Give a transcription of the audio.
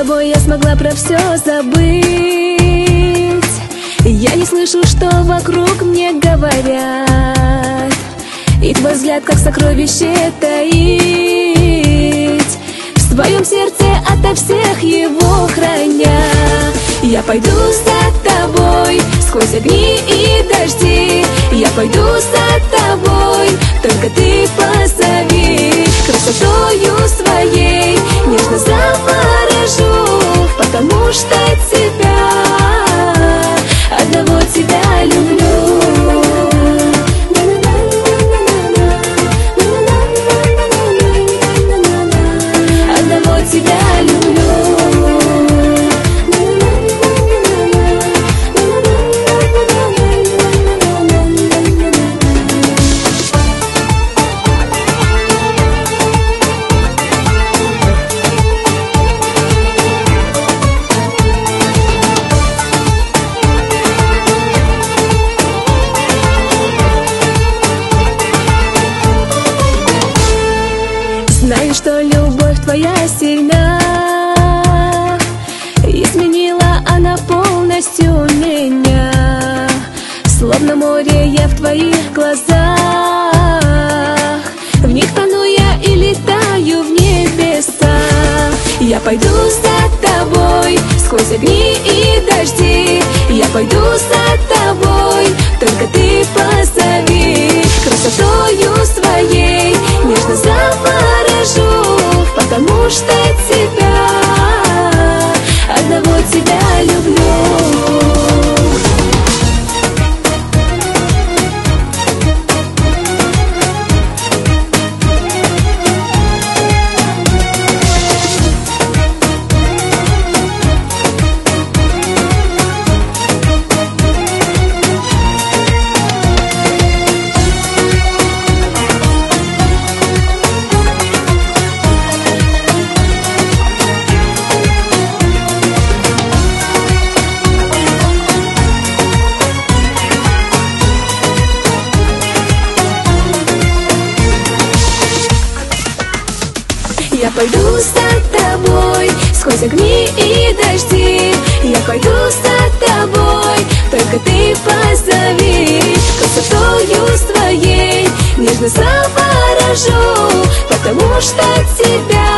тобой я смогла про все забыть. Я не слышу, что вокруг мне говорят, и твой взгляд, как сокровище, таить в своем сердце ото всех его храня. Я пойду за тобой сквозь огни и дожди. Я пойду за тобой, только ты позови. Красотою своей нежно заворожу, потому что тебя, одного тебя люблю. Одного тебя люблю. Знаю, что любовь твоя сильна, изменила она полностью меня. Словно море я в твоих глазах, в них тону я и летаю в небеса. Я пойду за тобой сквозь огни и дожди. Я пойду за тобой, только ты позови. Красотою своей нежно заворожу, потому что тебя, одного тебя люблю. Я пойду за тобой сквозь огни и дожди. Я пойду за тобой, только ты позови. Красотою своей нежно заворожу, потому что тебя,